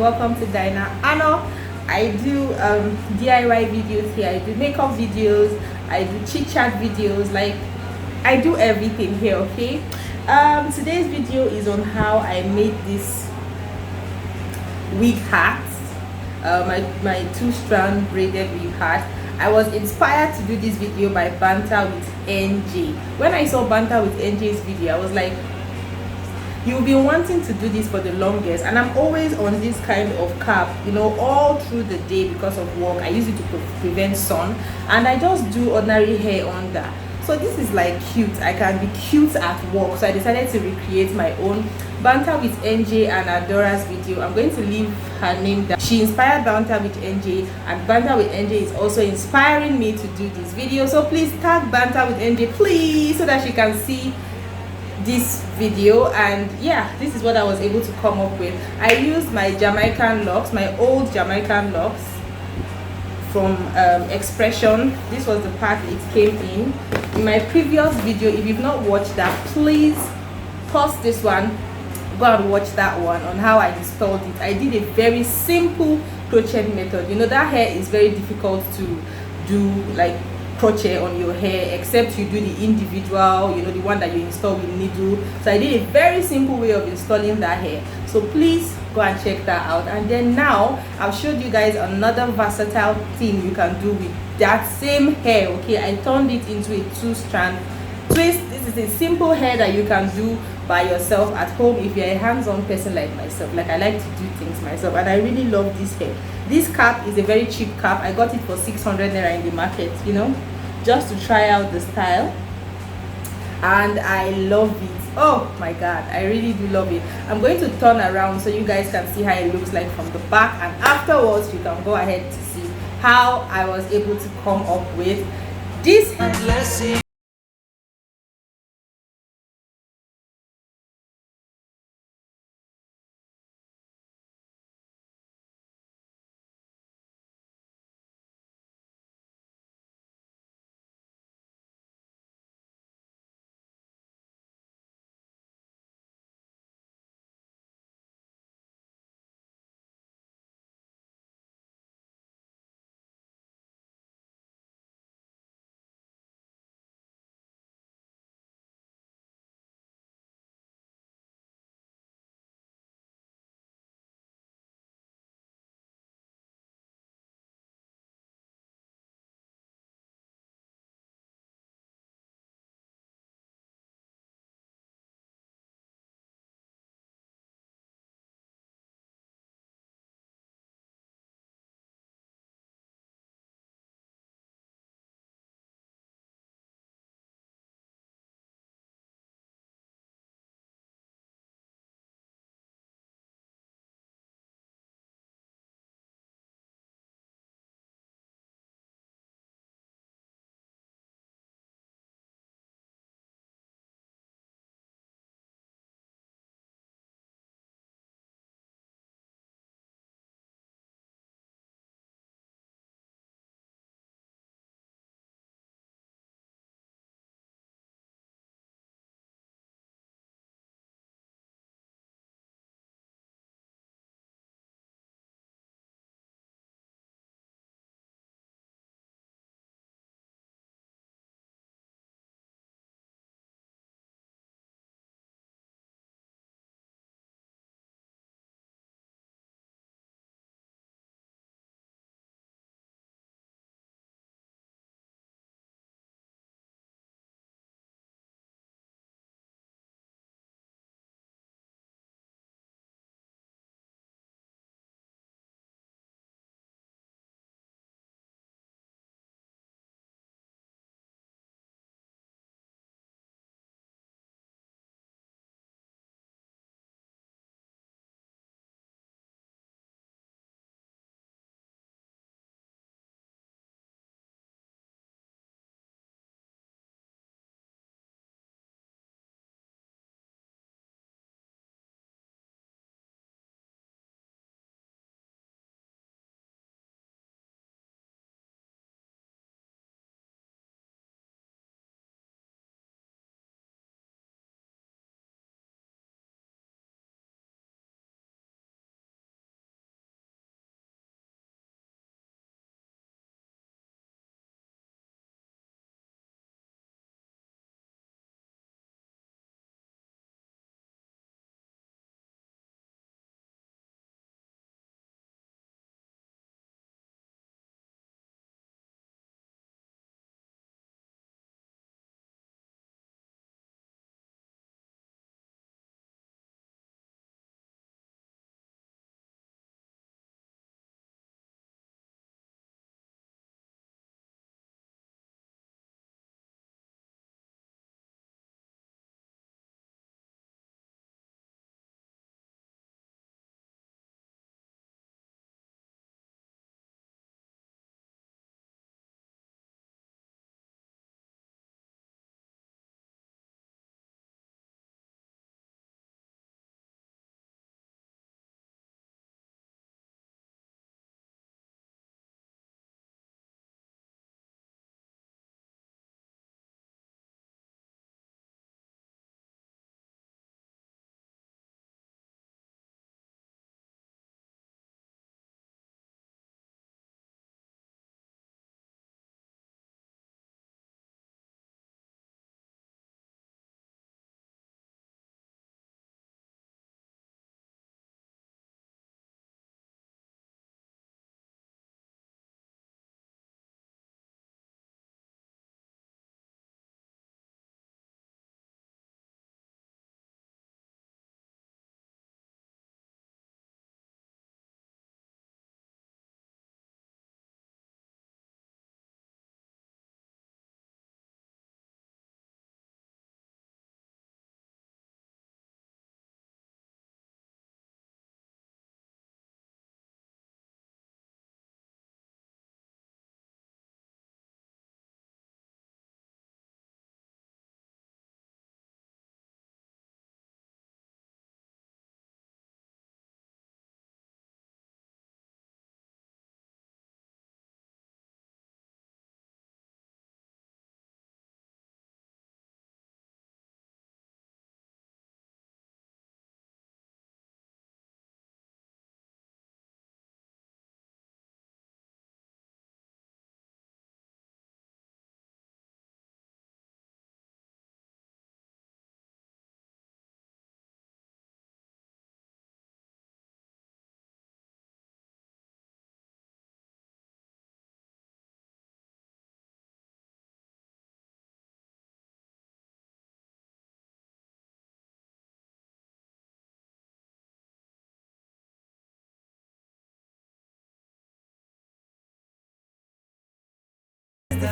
welcome to Dinah. I do DIY videos here. I do makeup videos, I do chit chat videos, like I do everything here. Okay, today's video is on how I made this wig hat, my two-strand braided wig hat. I was inspired to do this video by Banter with NJ. When I saw Banter with NJ's video, I was like, you've been wanting to do this for the longest, and I'm always on this kind of cap, you know, all through the day because of work. I use it to prevent sun, and I just do ordinary hair under. So this is like cute. I can be cute at work, so I decided to recreate my own Banter with NJ and Adora's video. I'm going to leave her name down. She inspired Banter with NJ, and Banter with NJ is also inspiring me to do this video. So please tag Banter with NJ, please, so that she can see this video. And yeah, this is what I was able to come up with. I used my Jamaican locks, my old Jamaican locks from Expression. This was the part it came in my previous video. If you've not watched that, please pause this one, go and watch that one on how I installed it. I did a very simple crochet method. You know, that hair is very difficult to do, like crochet on your hair, except you do the individual, you know, the one that you install with needle. So I did a very simple way of installing that hair. So please go and check that out. And then now I've showed you guys another versatile thing you can do with that same hair. Okay, I turned it into a two-strand twist. This is a simple hair that you can do by yourself at home if you're a hands-on person like myself. Like, I like to do things myself, and I really love this hair. This cap is a very cheap cap. I got it for 600 naira in the market, you know, just to try out the style, and I love it. Oh my god, I really do love it. I'm going to turn around so you guys can see how it looks like from the back, and afterwards you can go ahead to see how I was able to come up with this.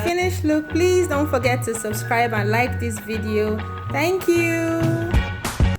finished look. Please don't forget to subscribe and like this video. Thank you.